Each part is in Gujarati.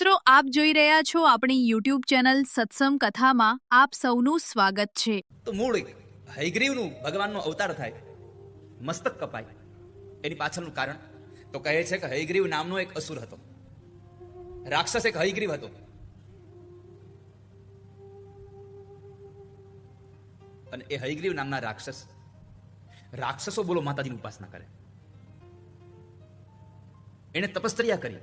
મિત્રો, આપ જોઈ રહ્યા છો આપણી YouTube ચેનલ સત્સંગ કથામાં આપ સૌનું સ્વાગત છે. તો મૂળ હયગ્રીવનું ભગવાનનો અવતાર થાય, મસ્તક કપાય, એની પાછળનું કારણ તો કહે છે કે હયગ્રીવ નામનો એક અસુર હતો, રાક્ષસ એક હયગ્રીવ હતો. અને એ હયગ્રીવ નામના રાક્ષસો બોલો માતાજીની ઉપાસના કરે. એને તપસ્યા કરી.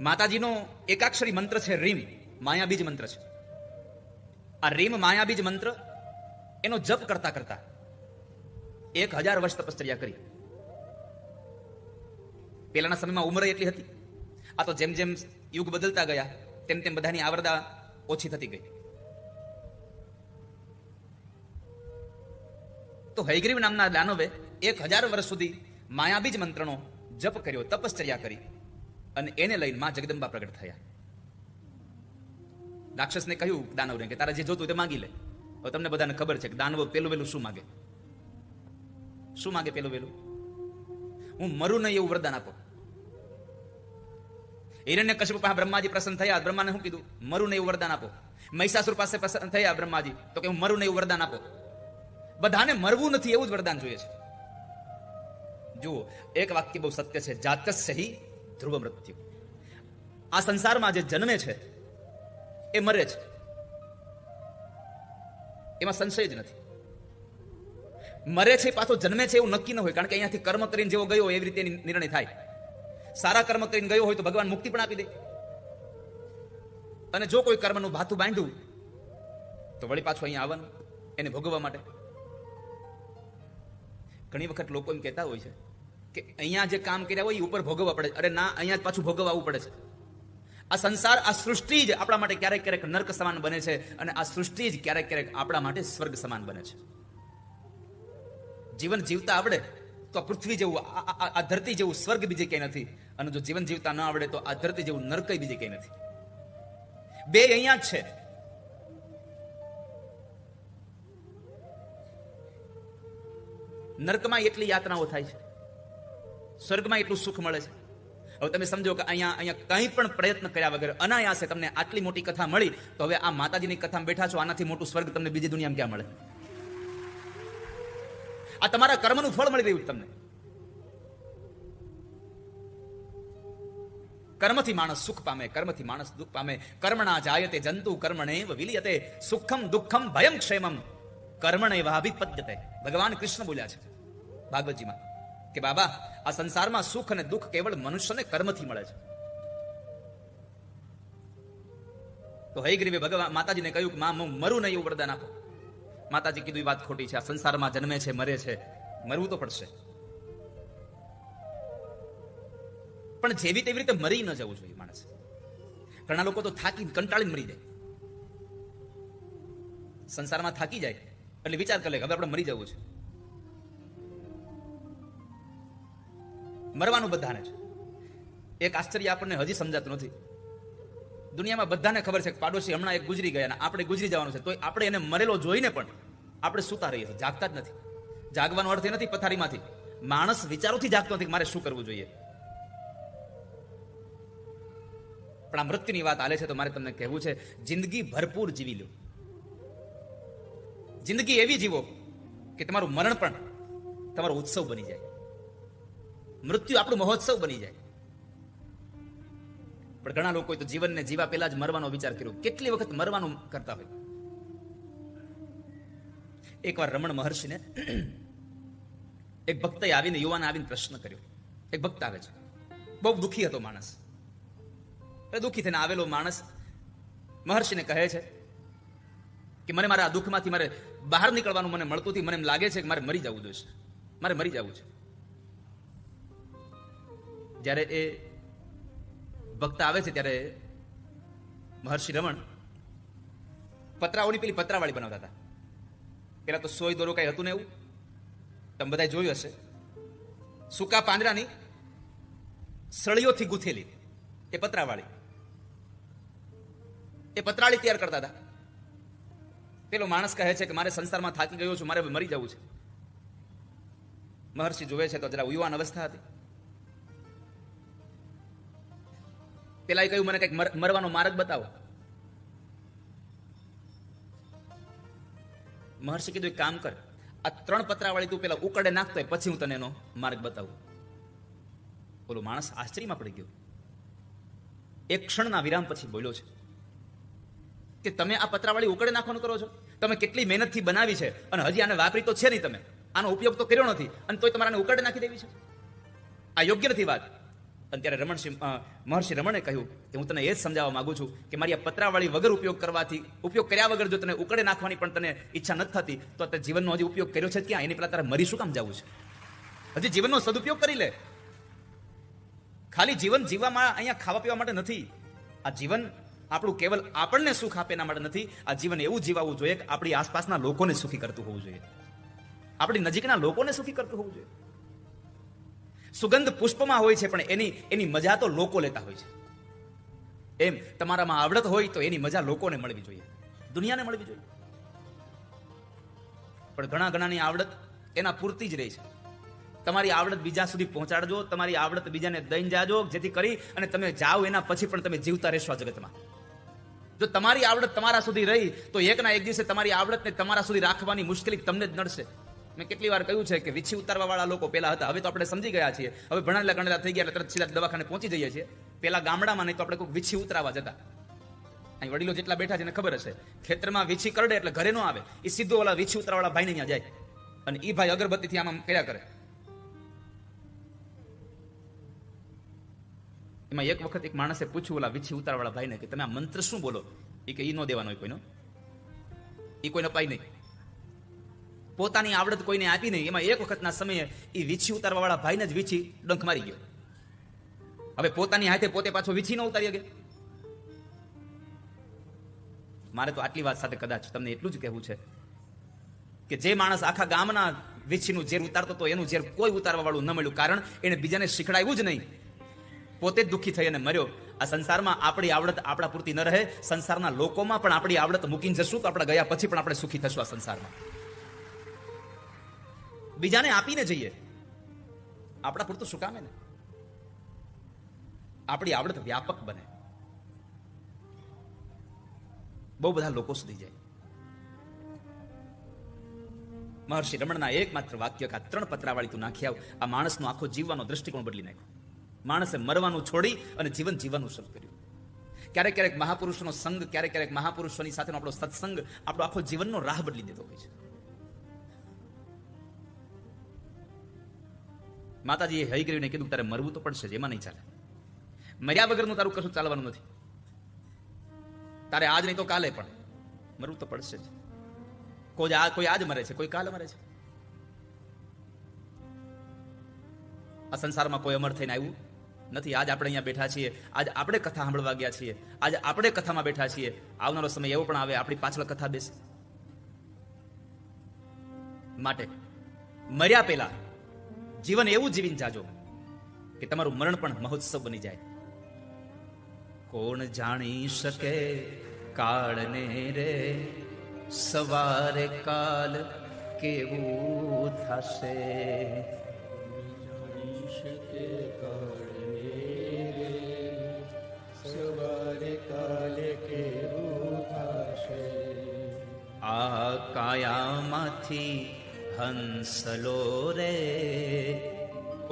માતાજીનો એકાક્ષરી મંત્ર છે રીમ, માયાબીજ મંત્ર છે. આ રીમ માયાબીજ મંત્ર એનો જપ કરતા કરતા 1000 વર્ષ તપસ્યા કરી. પહેલાના સમયમાં ઉંમર એટલી હતી. આ તો જેમ જેમ યુગ બદલતા ગયા તેમ તેમ બધાની આવરદા ઓછી થતી ગઈ. તો હયગ્રીવ નામના દાનવે 1000 વર્ષ સુધી માયાબીજ મંત્રનો જપ કર્યો, તપશ્ચર્યા કરી, અને એને લઈને માં જગદંબા પ્રગટ થયા. રાક્ષસને કહ્યું દાનવને કે તારે જે જોતું તે માંગી લે. હવે તમને બધાને ખબર છે કે દાનવો પેલું વેલું શું માગે? શું માગે પેલું વેલું? હું મરું નહીં એવું વરદાન આપો. હિરણ્યકશ્યપ પાસે બ્રહ્માજી પ્રસન્ન થયા. બ્રહ્માને શું કીધું? મરું નહીં એવું વરદાન આપો. મહિષાસુર પાસે પ્રસન્ન થયા બ્રહ્માજી, તો કે હું મરું નહીં એવું વરદાન આપો. બધાને મરવું નથી એવું જ વરદાન જોઈએ છે. જુઓ, એક વાક્ય બહુ સત્ય છે, જાતસ્ય હિ ધ્રુવ મૃત્યુ. આ સંસારમાં જે જન્મે છે એ મરે છે, એમાં સંશય જ નથી. મરે છે પાછો જન્મે છે એવું નક્કી ન હોય, કારણ કે અહીંયાથી કર્મ કરીને જેવો ગયો એવી રીતે નિર્ણય થાય. સારા કર્મ કરીને ગયો હોય તો ભગવાન મુક્તિ પણ આપી દે, અને જો કોઈ કર્મનું ભાથું બાંધ્યું તો વળી પાછું અહીંયા આવવાનું એને ભોગવવા માટે. ઘણી વખત લોકો એમ કહેતા હોય છે કે અહીંયા જે કામ કર્યા હોય એ ઉપર ભોગવવા પડે. અરે ના, અહીંયા જ પાછું ભોગવવા આવવું પડે છે. આ સંસાર, આ સૃષ્ટિ જ આપણા માટે ક્યારેક ક્યારેક નર્ક સમાન બને છે, અને આ સૃષ્ટિ જ ક્યારેક ક્યારેક આપણા માટે સ્વર્ગ સમાન બને છે. જીવન જીવતા આવડે તો આ પૃથ્વી જેવું, આ ધરતી જેવું સ્વર્ગ બીજે ક્યાંય નથી, અને જો જીવન જીવતા ન આવડે તો આ ધરતી જેવું નર્ક બીજે ક્યાંય નથી. બે અહીંયા જ છે. નર્કમાં એટલી યાતનાઓ થાય છે, સ્વર્ગમાં એટલું સુખ મળે છે. હવે તમે સમજો કે અહીંયા કંઈ પણ પ્રયત્ન કર્યા વગર અનાયાસે તમને આટલી મોટી કથા મળી, તો હવે આ માતાજીની કથામાં બેઠા છો, આનાથી મોટું સ્વર્ગ તમને બીજી દુનિયામાં ક્યાં મળે? આ તમારા કર્મનું ફળ મળી રહ્યું તમને. કર્મથી માણસ સુખ પામે, કર્મથી માણસ દુઃખ પામે. કર્મણા જાયતે જંતુ કર્મણેવ વિલિયતે, સુખમ દુઃખમ ભયમ ક્ષેમમ કર્મણેવાભિપદ્યતે. ભગવાન કૃષ્ણ બોલ્યા છે ભાગવતજીમાં કે બાબા, આ સંસારમાં સુખ અને દુઃખ કેવળ મનુષ્યને કર્મથી મળે છે. તો હયગ્રીવે ભગવાન માતાજીને કહ્યું કે માં, હું મરું નહીં એવું વરદાન આપો. માતાજી કીધું એ વાત ખોટી છે. આ સંસારમાં જન્મે છે, મરે છે, મરવું તો પડશે, પણ જેવી તેવી રીતે મરી ન જવું જોઈએ માણસ. ઘણા લોકો તો થાકી કંટાળીને મરી જાય. સંસારમાં થાકી જાય એટલે વિચાર કરે હવે આપણે મરી જવું છે. મરવાનું બધાને છે. એક આશ્ચર્ય આપણને હજી સમજાતું નથી. દુનિયામાં બધાને ખબર છે કે પાડોશી હમણાં એક ગુજરી ગયા અને આપણે ગુજરી જવાનું છે, તો આપણે એને મરેલો જોઈને પણ આપણે સૂતા રહીએ છીએ, જાગતા જ નથી. જાગવાનો અર્થ એ નથી પથારીમાંથી. માણસ વિચારોથી જાગતો નથી કે મારે શું કરવું જોઈએ. પણ આ મૃત્યુની વાત આલે છે તો મારે તમને કહેવું છે, જિંદગી ભરપૂર જીવી લો. જિંદગી એવી જીવો કે તમારું મરણ પણ તમારો ઉત્સવ બની જાય, મૃત્યુ આપણું મહોત્સવ બની જાય. પણ ઘણા લોકો તો જીવનને જીવા પહેલા જ મરવાનો વિચાર કર્યો. કેટલી વખત મરવાનું કરતા હોય. એકવાર રમણ મહર્ષિને એક ભક્તે આવીને, યુવાને આવીને પ્રશ્ન કર્યો. એક ભક્ત આવે છે, બહુ દુઃખી હતો માણસ. દુઃખી થઈને આવેલો માણસ મહર્ષિને કહે છે કે મને મારા દુઃખમાંથી મારે બહાર નીકળવાનું મને મળતું નથી. મને એમ લાગે છે કે મારે મરી જવું જોઈએ, મારે મરી જવું છે. જ્યારે એ ભક્ત આવે છે ત્યારે મહર્ષિ રમણ પતરાઓની પેલી પતરાવાળી બનાવતા હતા. પેલા તો સોય દોરો કઈ હતું ને એવું તમે બધા જોયું હશે. સૂકા પાંદડાની સળીઓથી ગૂંથેલી એ પતરાવાળી, એ પતરાળી તૈયાર કરતા હતા. પેલો માણસ કહે છે કે મારે સંસારમાં થાકી ગયો છું, મારે મરી જવું છે. મહર્ષિ જોવે છે તો જરા યુવાન અવસ્થા હતી. પેલા કહ્યું મને કંઈક મરવાનો માર્ગ બતાવો. મહર્ષિ કીધું એક કામ કર, આ 3 પતરાવાળી તું પેલા ઉકળે નાખતો હોય, પછી હું તને એનો માર્ગ બતાવું. બોલો, માણસ આશ્ચર્યમાં પડી ગયો. એક ક્ષણના વિરામ પછી બોલ્યો છે કે તમે આ પતરાવાળી ઉકળે નાખવાનું કરો છો? તમે કેટલી મહેનતથી બનાવી છે અને હજી આને વાપરી તો છે નહીં, તમે આનો ઉપયોગ તો કર્યો નથી, અને તોય તમારે આને ઉકળે નાખી દેવી છે? આ યોગ્ય નથી વાત. અને ત્યારે મહર્ષિ રમણે કહ્યું કે હું તને એ જ સમજાવવા માંગુ છું કે મારી આ પતરાવાળી વગર ઉપયોગ કર્યા વગર જો તને ઉકળે નાખવાની પણ તને ઈચ્છા નથી થતી, તો તે જીવનનો હજી ઉપયોગ કર્યો છે ક્યાં? એની પેલા તારે મરી શું કામ જવું છે? હજી જીવનનો સદુપયોગ કરી લે. ખાલી જીવન જીવવામાં અહીંયા ખાવા પીવા માટે નથી. આ જીવન આપણું કેવલ આપણને સુખ આપે એના માટે નથી. આ જીવન એવું જીવાવું જોઈએ કે આપણી આસપાસના લોકોને સુખી કરતું હોવું જોઈએ, આપણી નજીકના લોકોને સુખી કરતું હોવું જોઈએ. સુગંધ પુષ્પમાં હોય છે, પણ એની મજા તો લોકો લેતા હોય છે. એમ તમારામાં આવડત હોય તો એની મજા લોકોને મળવી જોઈએ, દુનિયાને મળવી જોઈએ. પણ ઘણાની આવડત એના પૂરતી જ રહે છે. તમારી આવડત બીજા સુધી પહોંચાડજો, તમારી આવડત બીજાને દઈને જાજો, જેથી કરી અને તમે જાઓ એના પછી પણ તમે જીવતા રહેશો આ જગતમાં. જો તમારી આવડત તમારા સુધી રહી તો એકના એક દિવસે તમારી આવડતને તમારા સુધી રાખવાની મુશ્કેલી તમને જ નડશે. મેં કેટલી વાર કહ્યું છે કે વીછી ઉતારવા વાળા લોકો પેલા હતા, હવે તો આપણે સમજી ગયા છીએ, હવે ભણેલા ગણેલા થઈ ગયા એટલે તરત સીધા દવાખાને પહોંચી જઈએ છીએ. પેલા ગામડામાં નહીં તો આપણે કોઈ વીછી ઉતરાવા જતા. અહીં વડીલો જેટલા બેઠા છે એને ખબર હશે, ખેતરમાં વીછી કરડે એટલે ઘરે ન આવે, એ સીધો ઓલા વીછી ઉતારવાળા ભાઈને ત્યાં જાય અને એ ભાઈ અગરબત્તીથી આમ કર્યા કરે. એમાં એક વખત એક માણસે પૂછ્યું ઓલા વીછી ઉતારવાળા ભાઈને કે તમે આ મંત્ર શું બોલો? એ કે ઈ ન દેવાનો હોય કોઈનો, એ કોઈને અપાય નહીં. પોતાની આવડત કોઈને આપી નહીં. એમાં એક વખતના સમયે એ વીછી ઉતારવા વાળા ભાઈને જ વીછી ડંખ મારી ગયો. હવે પોતાની હાથે પોતે પાછો વીછી ન ઉતારી શકે. મારે તો આટલી વાત સાથે કદાચ તમને એટલું જ કહેવું છે કે જે માણસ આખા ગામના વીછીનું ઝેર ઉતારતો તો એનું ઝેર કોઈ ઉતારવા વાળું ન મળ્યું, કારણ એને બીજાને શીખડાવ્યું જ નહીં, પોતે જ દુઃખી થઈ અને મર્યો. આ સંસારમાં આપણી આવડત આપણા પૂરતી ન રહે, સંસારના લોકોમાં પણ આપણી આવડત મૂકીને જશું તો આપણા ગયા પછી પણ આપણે સુખી થશું. આ સંસારમાં બીજાને આપીને જઈએ, આપણા પૂરતું શું કામ? ને આપણી આવડત વ્યાપક બને, બહુ બધા લોકો સુધી જાય. મહર્ષિ રમણના એકમાત્ર વાક્ય કે આ 3 પતરાવાળી તું નાખી આવ, આ માણસનો આખો જીવવાનો દ્રષ્ટિકોણ બદલી નાખ્યો. માણસે મરવાનું છોડી અને જીવન જીવવાનું શરૂ કર્યું. ક્યારેક મહાપુરુષોનો સંગ, ક્યારેક મહાપુરુષોની સાથેનો આપણો સત્સંગ આપણો આખો જીવનનો રાહ બદલી દેતો હોય છે. માતાજીએ હયગ્રીવને કીધું તારે મરવું તો પડશે જ, એમાં નહીં ચાલે. મર્યા વગરનું તારું કશું ચાલવાનું નથી. તારે આજ નહીં તો કાલે પણ મરવું તો પડશે જ. કોઈ આજ મરે છે, કોઈ કાલે મરે છે. આ સંસારમાં કોઈ અમર થઈને આવ્યું નથી. આજ આપણે અહીંયા બેઠા છીએ, આજ આપણે કથા સાંભળવા ગયા છીએ, આજ આપણે કથામાં બેઠા છીએ. આવનારો સમય એવો પણ આવે આપણી પાછળ કથા બેસે. માટે મર્યા પહેલા જીવન એવું જીવીને જાજો કે તમારું મરણ પણ મહોત્સવ બની જાય. કોણ જાણી શકે કાળને રે, સવારે કાલ કેવું થશે. આ કાયામાંથી હંસલો રે,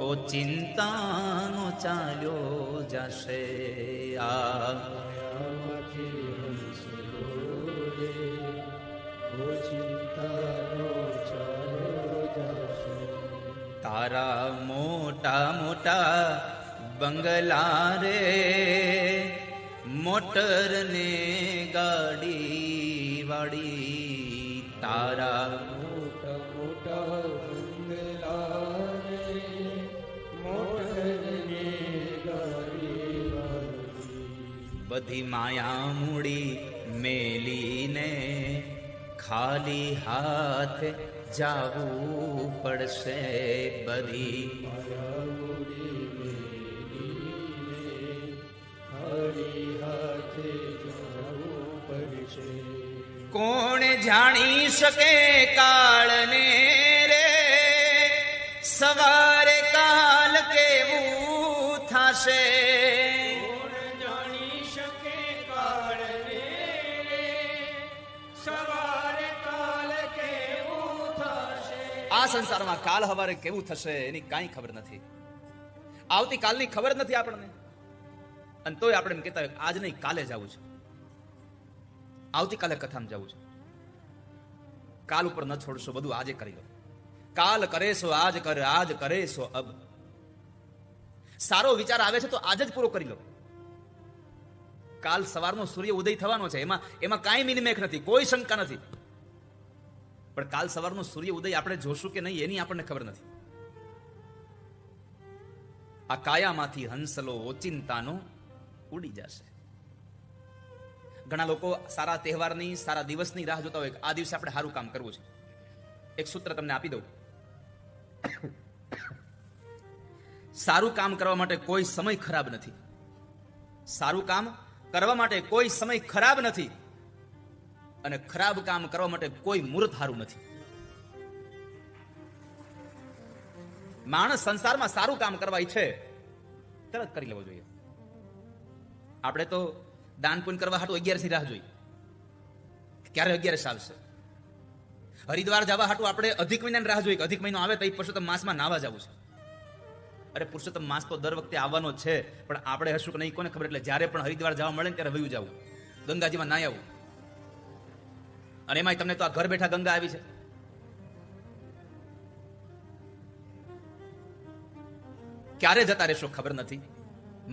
ઓ ચિંતાનો ચાલ્યો જશે. આ તારા મોટા મોટા બંગલા રે, મોટર ને ગાડી વાળી. તારા મોટા મોટા બંગલા રે, મોટર ને ગાડી વાળી. બધી માયા મૂડી મેલીને ખાલી હાથ જાવું પડશે. બધી કોણ જાણી શકે કાળને રે, સવારે કાલ કેવું થશે. સંસારમાં કાલ હવારે કેવું થશે એની કાંઈ ખબર નથી. આવતીકાલની ખબર જ નથી આપણને. અને તોય આપણે એમ કહેતા હોય આજ નહીં કાલે જવું છે, આવતીકાલે કથામાં જવું છે. કાલ ઉપર ન છોડશો, બધું આજે કરી લો. કાલ કરે સો આજ કર, આજ કરે સો અબ. સારો વિચાર આવે છે તો આજ જ પૂરો કરી લો. કાલ સવારનો સૂર્ય ઉદય થવાનો છે, એમાં કાંઈ મિનિમેક નથી, કોઈ શંકા નથી. પણ કાલ સવારનો સૂર્ય ઉદય આપણે જોશું કે નહીં એની આપણને ખબર નથી. આ કાયામાંથી હંસલો ઓચિંતાનો ઉડી જશે. ઘણા લોકો સારા તહેવારની, સારા દિવસની રાહ જોતા હોય, આ દિવસે આપણે સારું કામ કરવું છે. એક સૂત્ર તમને આપી દઉં. સારું કામ કરવા માટે કોઈ સમય ખરાબ નથી. સારું કામ કરવા માટે કોઈ સમય ખરાબ નથી, અને ખરાબ કામ કરવા માટે કોઈ મુહૂર્ત સારું નથી. માણસ સંસારમાં સારું કામ કરવા ઈચ્છે તરત કરી લેવો જોઈએ. આપણે તો દાન પુણ્ય કરવા હાટું 11 ની રાહ જોઈ, ક્યારે 11 આવશે. હરિદ્વાર જવા હાટું આપણે અધિક મહિનાની રાહ જોઈ, અધિક મહિનો આવે તો પુરુષોત્તમ માસમાં નાવા જવું છે. અરે પુરુષોત્તમ માસ તો દર વખતે આવવાનો છે, પણ આપણે હશું કે નહીં કોને ખબર. એટલે જ્યારે પણ હરિદ્વાર જવા મળે ને ત્યારે વયું જવું, ગંગાજીમાં નાહી આવવું. અને એમાં તમને તો આ ઘર બેઠા ગંગા આવી છે. ક્યારે જતા રહેશો ખબર નથી.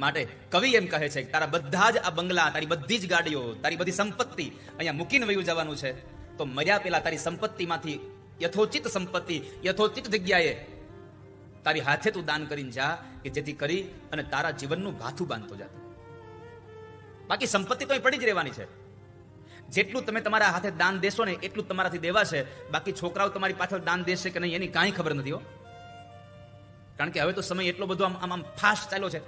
માટે કવિ એમ કહે છે કે તારા બધા જ આ બંગલા, તારી બધી જ ગાડીઓ, તારી બધી સંપત્તિ અહીંયા મૂકીને વયું જવાનું છે. તો મર્યા પેલા તારી સંપત્તિમાંથી યથોચિત સંપત્તિ, યથોચિત જગ્યાએ તારી હાથે તું દાન કરીને જા, કે જેથી કરી અને તારા જીવનનું ભાથું બાંધતો જા. બાકી સંપત્તિ તો અહીં પડી જ રહેવાની છે. જેટલું તમે તમારા હાથે દાન દેશો ને એટલું તમારાથી દેવાશે. બાકી છોકરાઓ તમારી પાછળ દાન દેશે કે નહીં એની કાંઈ ખબર નથી હો. કારણ કે હવે તો સમય એટલો બધો આમ ફાસ્ટ ચાલ્યો છે.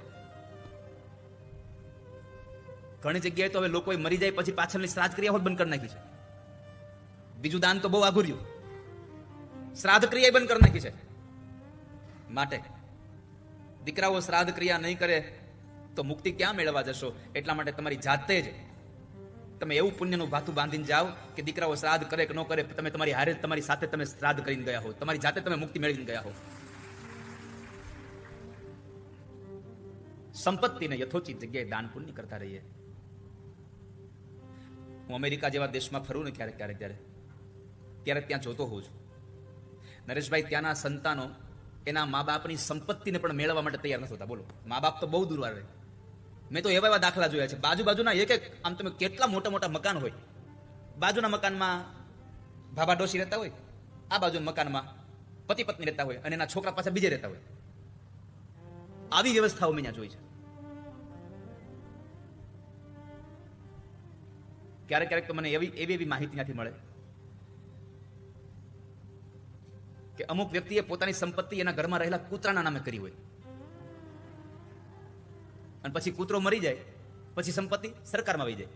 ઘણી જગ્યાએ તો હવે લોકો મરી જાય પછી પાછળની શ્રાદ્ધ ક્રિયા બંધ કરી નાખી છે. બીજું દાન તો બહુ આઘું રહ્યું, શ્રાદ્ધ ક્રિયા બંધ કરી નાખી છે. માટે દીકરાઓ શ્રાદ્ધ ક્રિયા નહીં કરે તો મુક્તિ ક્યાં મેળવવા જશો? એટલા માટે તમારી જાતે જ તમે એવું પુણ્યનું ભાથું બાંધીને જાઓ કે દીકરાઓ શ્રાદ્ધ કરે કે ન કરે, તમે તમારી હારે તમારી સાથે તમે શ્રાદ્ધ કરીને ગયા હો, તમારી જાતે તમે મુક્તિ મેળવીને ગયા હો. સંપત્તિને યથોચિત જગ્યાએ દાન પુણ્ય કરતા રહીએ. હું અમેરિકા જેવા દેશમાં ફરું ને ક્યારેક ત્યારે ત્યાં જોતો હોઉં છું. નરેશભાઈ, ત્યાંના સંતાનો એના મા બાપની સંપત્તિને પણ મેળવવા માટે તૈયાર નથી હોતા. બોલો, મા બાપ તો બહુ દૂર આવે. મેં તો એવા દાખલા જોયા છે. બાજુના એક આમ તમે કેટલા મોટા મોટા મકાન હોય, બાજુના મકાનમાં ભાભા ડોશી રહેતા હોય, આ બાજુના મકાનમાં પતિ પત્ની રહેતા હોય, અને એના છોકરા પાછા બીજે રહેતા હોય. આવી વ્યવસ્થાઓ મેં જોઈ છે. ક્યારેક તો મને એવી માહિતી ત્યાંથી મળે કે અમુક વ્યક્તિએ પોતાની સંપત્તિ એના ઘરમાં રહેલા કૂતરાના નામે કરી હોય, અને પછી કૂતરો મરી જાય પછી સંપત્તિ સરકારમાં વહી જાય.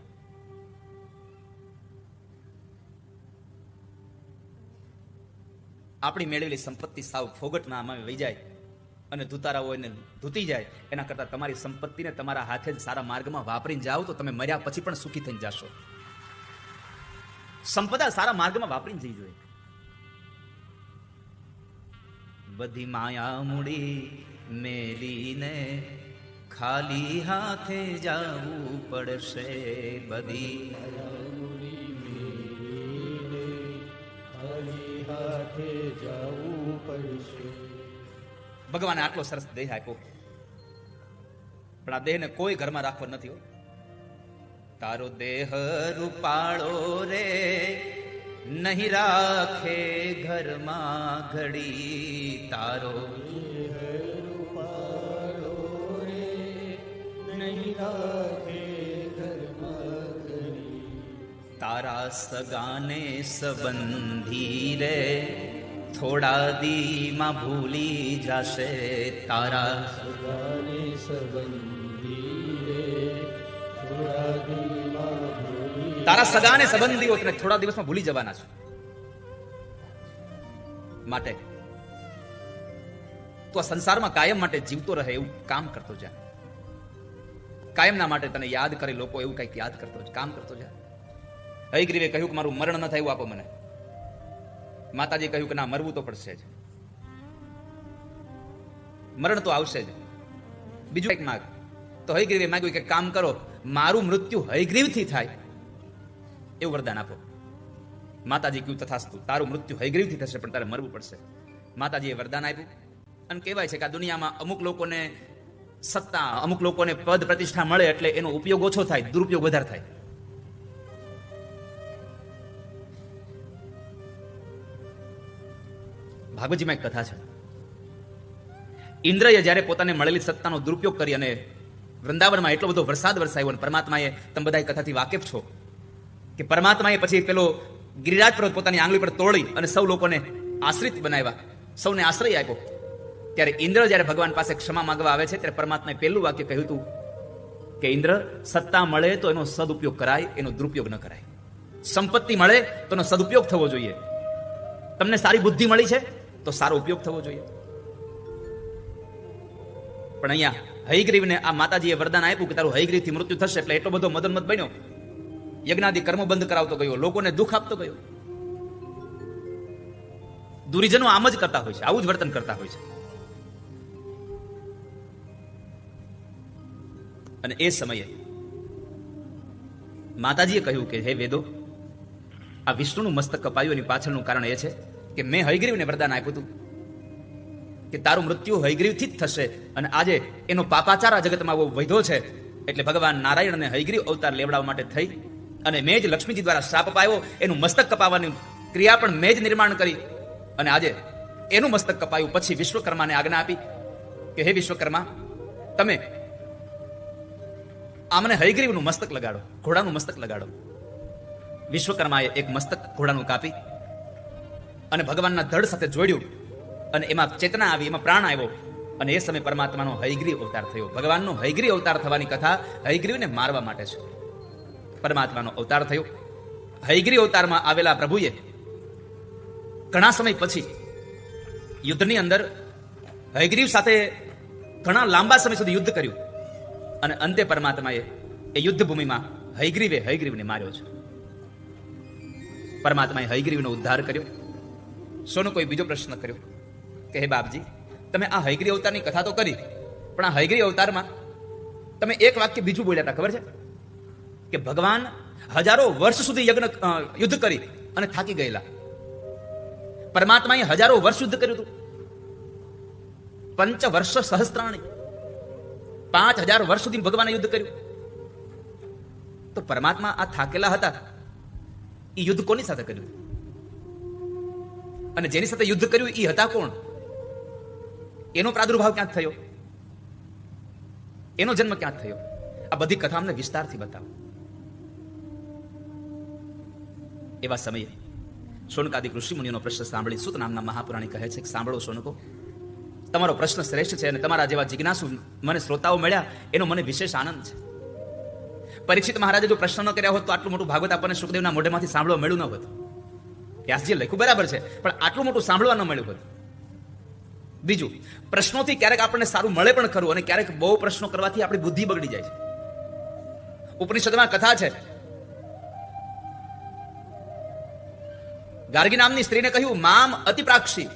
આપણી મેળવેલી સંપત્તિ સાવ ફોગટના નામે વહી જાય અને ધુતારાઓ એને ધૂતી જાય. એના કરતા તમારી સંપત્તિને તમારા હાથે જ સારા માર્ગમાં વાપરીને જાઓ તો તમે મર્યા પછી પણ સુખી થઈને જશો. સંપદા સારા માર્ગમાં વાપરીને જઈ જોઈએ. બધી માયા મૂડી મેલીને ખાલી હાથે જાવું પડશે. બધી ભગવાને આટલો સરસ દેહ આપ્યો, પણ આ દેહને કોઈ ઘરમાં રાખવો નથી. તારો દેહ રૂપાળો રે નહીં રાખે ઘરમાં ઘડી. તારો રૂપાળો રે નહીં રાખે ઘરમાં ઘડી. તારા સગાને સંબંધી રે થોડા દીમાં ભૂલી જશે. તારા સગાને સંબંધી રે થોડા દીમાં ભૂલી. તારા સગાને સંબંધીઓ તને થોડા દિવસમાં ભૂલી જવાના છે. માટે તું આ સંસારમાં કાયમ માટે જીવતો રહે એવું કામ કરતો જા. કાયમના માટે તને યાદ કરે લોકો એવું કઈક યાદ કરતો કામ કરતો જા. હયગ્રીવે કહ્યું કે મારું મરણ ન થયું આપો મને. માતાજી કહ્યું કે ના, મરવું તો પડશે જ. મરણ તો આવશે જ. બીજું એક માગ તો હયગ્રીવે માગ્યું કે કામ કરો, મારું મૃત્યુ હયગ્રીવથી થાય એવું વરદાન આપો. માતાજી કહ્યું તથાસ્તુ, તારું મૃત્યુ હયગ્રીવથી થશે પણ તારે મરવું પડશે. માતાજીએ વરદાન આપ્યું. અને કહેવાય છે કે આ દુનિયામાં અમુક લોકોને સત્તા, અમુક લોકોને પદ પ્રતિષ્ઠા મળે એટલે એનો ઉપયોગ ઓછો થાય, દુરુપયોગ વધારે થાય. ભાગવતજીમાં એક કથા છે. ઇન્દ્રએ જ્યારે પોતાને મળેલી સત્તાનો દુરુપયોગ કરી અને વૃંદાવનમાં એટલો બધો વરસાદ વરસાયો અને પરમાત્માએ, તમે બધા કથાથી વાકેફ છો કે પરમાત્માએ પછી પેલો ગિરિરાજ પર્વત પોતાની આંગળી પર તોડી અને સૌ લોકોને આશ્રિત બનાવ્યા, સૌને આશ્રય આપ્યો. ત્યારે ઇન્દ્ર જ્યારે ભગવાન પાસે ક્ષમા માંગવા આવે છે ત્યારે પરમાત્માએ પહેલું વાક્ય કહ્યું હતું કે ઇન્દ્ર, સત્તા મળે તો એનો સદુપયોગ કરાય, એનો દુરુપયોગ ન કરાય. સંપત્તિ મળે તો એનો સદુપયોગ થવો જોઈએ. તમને સારી બુદ્ધિ મળી છે તો સારો ઉપયોગ થવો જોઈએ. પણ અહીંયા હયગ્રીવને આ માતાજીએ વરદાન આપ્યું કે તારું હયગ્રીવથી મૃત્યુ થશે એટલે એટલો બધો મદનમત બન્યો, યજ્ઞાદિ કર્મો બંધ કરાવતો ગયો, લોકોને દુઃખ આપતો ગયો. દુરીજનો આમ જ કરતા હોય છે, આવું જ વર્તન કરતા હોય છે. અને એ સમયે માતાજીએ કહ્યું કે હે વેદો, આ વિષ્ણુનું મસ્તક કપાયું એની પાછળનું કારણ એ છે કે મેં હયગ્રીવને વરદાન આપ્યું હતું કે તારું મૃત્યુ હયગ્રીવથી જ થશે. અને આજે એનો પાપાચાર આ જગતમાં બહુ વધ્યો છે એટલે ભગવાન નારાયણને હયગ્રીવ અવતાર લેવડાવવા માટે થઈ અને મેં જ લક્ષ્મીજી દ્વારા શ્રાપ અપાયો. એનું મસ્તક કપાવવાની ક્રિયા પણ મેં જ નિર્માણ કરી અને આજે એનું મસ્તક કપાયું. પછી વિશ્વકર્માને આજ્ઞા આપી કે હે વિશ્વકર્મા, તમે આમને હયગ્રીવનું મસ્તક લગાડો, ઘોડાનું મસ્તક લગાડો. વિશ્વકર્માએ એક મસ્તક ઘોડાનું કાપી અને ભગવાનના ધડ સાથે જોડ્યું અને એમાં ચેતના આવી, એમાં પ્રાણ આવ્યો અને એ સમયે પરમાત્માનો હયગ્રીવ અવતાર થયો. ભગવાનનો હયગ્રીવ અવતાર થવાની કથા હયગ્રીવને મારવા માટે છે. પરમાત્માનો અવતાર થયો. હયગ્રીવ અવતારમાં આવેલા પ્રભુએ ઘણા સમય પછી યુદ્ધની અંદર હયગ્રીવ સાથે ઘણા લાંબા સમય સુધી યુદ્ધ કર્યું અને અંતે પરમાત્માએ એ યુદ્ધ ભૂમિમાં હયગ્રીવને માર્યો છે. પરમાત્માએ હયગ્રીવનો ઉદ્ધાર કર્યો. સોનો કોઈ બીજો પ્રશ્ન કર્યો કે હે બાપજી, તમે આ હયગ્રીવ અવતારની કથા તો કરી, પણ આ હયગ્રીવ અવતારમાં તમે એક વાક્ય બીજું બોલ્યા હતા, ખબર છે? કે ભગવાન હજારો વર્ષ સુધી યુદ્ધ કરી અને થાકી ગયેલા. પરમાત્માએ હજારો વર્ષ યુદ્ધ કર્યું હતું. 5 વર્ષ સહસ્ત્રાણી, 5000 વર્ષ સુધી ભગવાને યુદ્ધ કર્યું. તો પરમાત્મા આ થાકેલા હતા, એ યુદ્ધ કોની સાથે કર્યું? અને જેની સાથે યુદ્ધ કર્યું એ હતા કોણ? એનો પ્રાદુર્ભાવ ક્યાં થયો? એનો જન્મ ક્યાં થયો? આ બધી કથા અમને વિસ્તારથી બતાવો. એવા સમયે શૌનકાદિક ઋષિ મુનિઓનો પ્રશ્ન સાંભળી સૂત નામના મહાપુરાણી કહે છે કે સાંભળો શૌનકો, તમારો પ્રશ્ન શ્રેષ્ઠ છે અને તમારા જેવા જિજ્ઞાસુ મને શ્રોતાઓ મળ્યા એનો મને વિશેષ આનંદ છે. પરીક્ષિત મહારાજે જો પ્રશ્ન ન કર્યા હોત તો આટલું મોટું ભાગવત આપણને સુખદેવના મોઢેમાંથી સાંભળવા મળ્યું ન હોત. વ્યાસજીએ લખ્યું બરાબર છે, પણ આટલું મોટું સાંભળવા ન મળ્યું હોત. બીજું, પ્રશ્નોથી ક્યારેક આપણને સારું મળે પણ ખરું અને ક્યારેક બહુ પ્રશ્નો કરવાથી આપણી બુદ્ધિ બગડી જાય છે. ઉપનિષદમાં કથા છે, ગાર્ગી નામની સ્ત્રીને કહ્યું મામ અતિપ્રાક્ષી.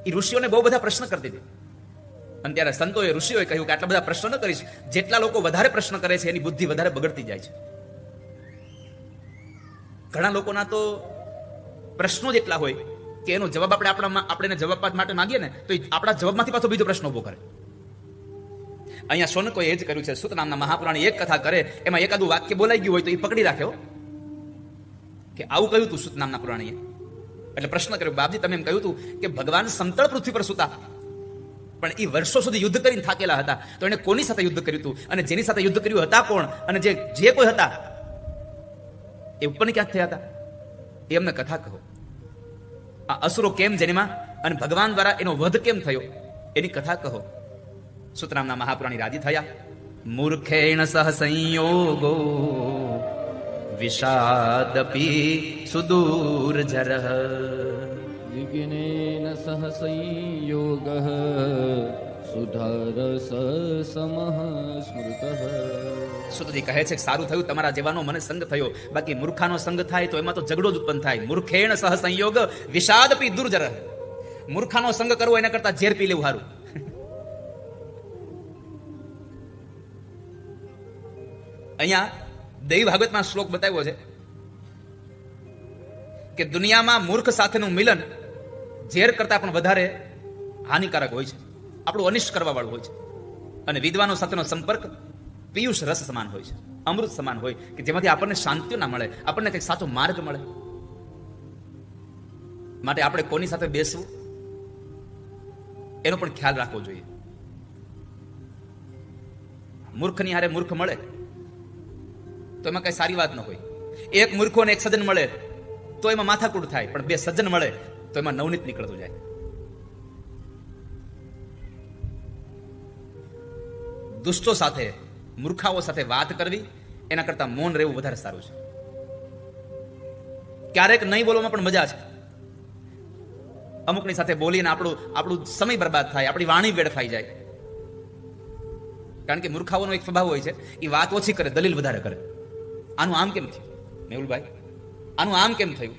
એ ઋષિઓને બહુ બધા પ્રશ્ન કરતી હતી અને ત્યારે સંતોએ ઋષિઓએ કહ્યું કે આટલા બધા પ્રશ્નો ન કરીશ. જેટલા લોકો વધારે પ્રશ્ન કરે છે એની બુદ્ધિ વધારે બગડતી જાય છે. ઘણા લોકોના તો પ્રશ્નો જ એટલા હોય કે એનો જવાબ આપણે જવાબ માટે માંગીએ ને તો આપણા જવાબમાંથી પાછો બીજો પ્રશ્ન ઉભો કરે. અહીંયા શૌનકોએ એ જ કર્યું છે. સૂત નામના મહાપુરાણી એક કથા કરે, એમાં એકાદું વાક્ય બોલાઈ ગયું હોય તો એ પકડી રાખ્યો કે આવું કહ્યું હતું સૂત નામના પુરાણીએ. એટલે પ્રશ્ન કર્યો, બાપજી તમે એમ કહ્યું હતું કે ભગવાન સમતળ પૃથ્વી પર સૂતા, પણ એ વર્ષો સુધી યુદ્ધ કરીને થાકેલા હતા, તો એને કોની સાથે યુદ્ધ કર્યું હતું અને જેની સાથે યુદ્ધ કર્યું હતા કોણ, અને જે કોઈ હતા એ ઉપરની ક્યાંક થયા હતા? એ અમને કથા કહો. આ અસુરો કેમ જન્મ્યા અને ભગવાન દ્વારા એનો વધ કેમ થયો એની કથા કહો. સૂતરામના મહાપુરાણી રાજી થયા. મૂર્ખેણ સહ સંયોગો વિષાદપી સુદૂરજરઃ વિઘ્નેન સહ સંયોગઃ સુધરસ સમઃ સ્મૃતઃ. સુતજી કહે છે કે સારું થયું તમારા જેવાનો મને સંગ થયો, બાકી મૂર્ખાનો સંગ થાય તો એમાં તો ઝઘડો જ ઉત્પન્ન થાય. મૂર્ખેણ સહ સંયોગ વિષાદપી દુર્જરઃ. મૂર્ખાનો સંગ કરવો એના કરતા ઝેર પી લેવું સારું. અહીંયા દેવી ભાગવતમાં શ્લોક બતાવ્યો છે કે દુનિયામાં મૂર્ખ સાથેનું મિલન ઝેર કરતા પણ વધારે હાનિકારક હોય છે, આપણું અનિષ્ટ કરવા વાળું હોય છે. અને વિદ્વાનો સાથેનો સંપર્ક પિયુષ રસ સમાન હોય છે, અમૃત સમાન હોય કે જેમાંથી આપણને શાંતિ ના મળે, આપણને કંઈક સાચો માર્ગ મળે. માટે આપણે કોની સાથે બેસવું એનો પણ ખ્યાલ રાખવો જોઈએ. મૂર્ખની હારે મૂર્ખ મળે તો એમાં કઈ સારી વાત ન હોય. એક મૂર્ખો અને એક સજ્જન મળે તો એમાં માથાકૂટ થાય, પણ બે સજ્જન મળે તો એમાં નવનીત નીકળતું જાય. દુષ્ટો સાથે, મૂર્ખાઓ સાથે વાત કરવી એના કરતા મૌન રહેવું વધારે સારું છે. ક્યારેક નહીં બોલવામાં પણ મજા છે. અમુકની સાથે બોલીને આપણું સમય બરબાદ થાય, આપણી વાણી વેડફાઈ જાય. કારણ કે મૂર્ખાઓનો એક સ્વભાવ હોય છે, એ વાત ઓછી કરે, દલીલ વધારે કરે. આનું આમ કેમ થયું મેહુલભાઈ, આનું આમ કેમ થયું?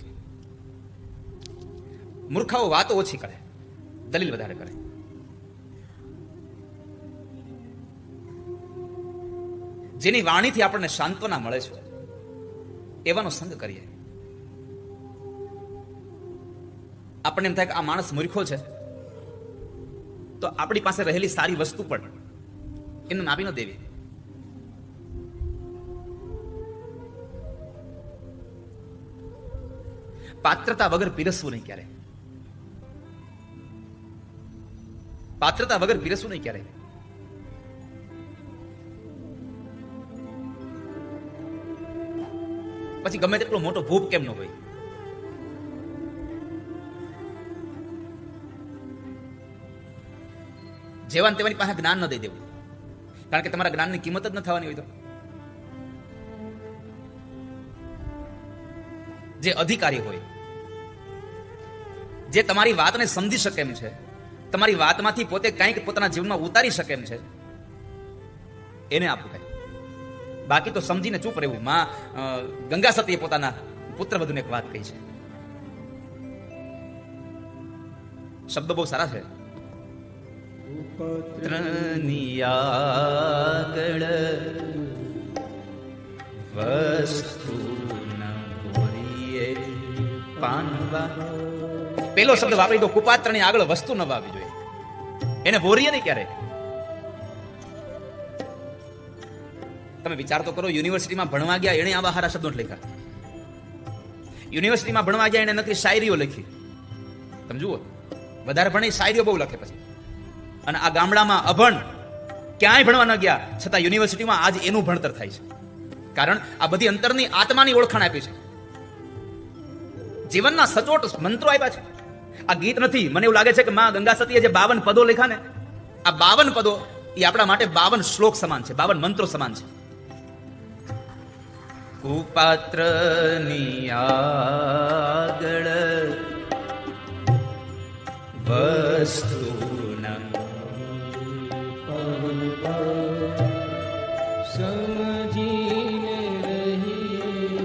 મૂર્ખાઓ વાતો ઓછી કરે, દલીલ વધારે કરે. જેની વાણીથી આપણને સાંત્વના મળે છે એવાનો સંગ કરીએ. આપણને એમ થાય કે આ માણસ મૂર્ખો છે તો આપણી પાસે રહેલી સારી વસ્તુ પણ એને નાપી ન દેવી. પાત્રતા વગર પીરસવું નહીં ક્યારે, પાત્રતા વગર પીરસવું નહીં ક્યારે. પછી ગમે તેટલો મોટો ભૂપ કેમ ન હોય, જેવાને તેવાની પાસે જ્ઞાન ન દઈ દેવું, કારણ કે તમારા જ્ઞાનની કિંમત જ ન થવાની હોય. તો જે અધિકારી હોય, જે તમારી વાતને સમજી શકે એમ છે, તમારી વાતમાંથી પોતે કંઈક પોતાના જીવનમાં ઉતારી શકે એમ છે, એને આપવું કઈ. બાકી તો સમજીને ચૂપ રહેવું. માં ગંગા સતીએ પોતાના પુત્ર વધુને એક વાત કહી છે, શબ્દો બહુ સારા છે. ત્રનિયાગળ વસ્તુ ન ભોરીએ પાનવા. પેલો શબ્દ વાપરી દો, કુપાત્રની આગળ વસ્તુ ન વાવી જોઈએ, એને ભોરીએ નહીં ક્યારે. તમે વિચાર તો કરો, યુનિવર્સિટીમાં ભણવા ગયા એને આવા હારા શબ્દો લખ્યા. યુનિવર્સિટીમાં ભણવા ગયા એને નકરી શાયરીઓ લખી. તમે જુઓ, વધારે ભણે શાયરીઓ બહુ લખે. પછી અને આ ગામડામાં અભણ, ક્યાંય ભણવા ન ગયા છતાં યુનિવર્સિટીમાં આજ એનું ભણતર થાય છે. કારણ આ બધી અંતરની આત્માની ઓળખાણ આપી છે, જીવનના સચોટ મંત્રો આપ્યા છે. આ ગીત નથી. મને એવું લાગે છે કે માં ગંગા સતીએ જે 52 પદો લખ્યા ને, આ 52 પદો એ આપણા માટે 52 શ્લોક સમાન છે, 52 મંત્રો સમાન છે. કુપાત્રની આગળ વસ્તુ સમજીને રહીએ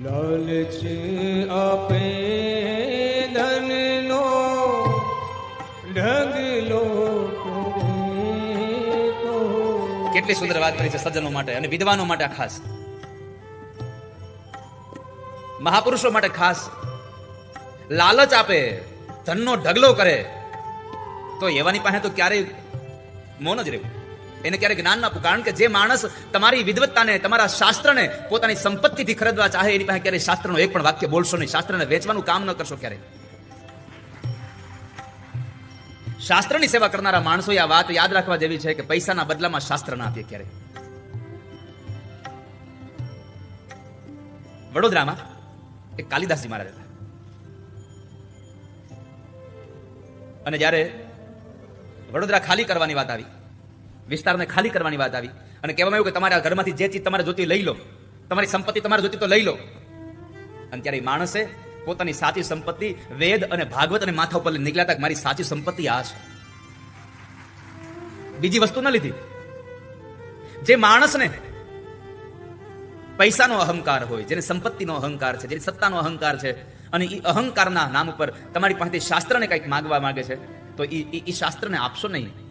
લાલચ આપે ધનનો ઢગલો. કેટલી સુંદર વાત કરી છે સજ્જનો માટે અને વિદ્વાનો માટે ખાસ, મહાપુરુષો માટે ખાસ. લાલચ આપે, ધનનો ઢગલો કરે તો એવાની પાસે તો ક્યારેય મૌન જ રહેવું, એને ક્યારેય જ્ઞાન ના આપવું. કારણ કે જે માણસ તમારી વિદ્વત્તાને, તમારા શાસ્ત્રને પોતાની સંપત્તિથી ખરીદવા ચાહે એની પાસે ક્યારેય શાસ્ત્રનો એક પણ વાક્ય બોલશો નહીં, શાસ્ત્રને વેચવાનું કામ ન કરશો ક્યારેય. શાસ્ત્રની સેવા કરનારા માણસો આ વાત યાદ રાખવા જેવી છે કે પૈસાના બદલામાં શાસ્ત્ર ના આપીએ ક્યારેય. વડોદરામાં એક કાલિદાસજી મહારાજ હતા, અને જ્યારે વડોદરા ખાલી કરવાની વાત આવી, વિસ્તારને ખાલી કરવાની વાત આવી, અને કહેવામાં આવ્યું કે તમારા ઘરમાંથી જે ચીજ તમારે જોતી લઈ લો, તમારી સંપત્તિ તમારે જોતી તો લઈ લો. અને ત્યારે માણસે પોતાની સાચી સંપત્તિ વેદ અને ભાગવત અને માથા ઉપર નીકળ્યા હતા. મારી સાચી સંપત્તિ આ છે, બીજી વસ્તુ ન લીધી. જે માણસને પૈસાનો અહંકાર હોય, જેને સંપત્તિનો અહંકાર છે, જેની સત્તાનો અહંકાર છે, અને એ અહંકારના નામ ઉપર તમારી પાસેથી શાસ્ત્રને કંઈક માગવા માંગે છે તો એ શાસ્ત્રને આપશો નહીં.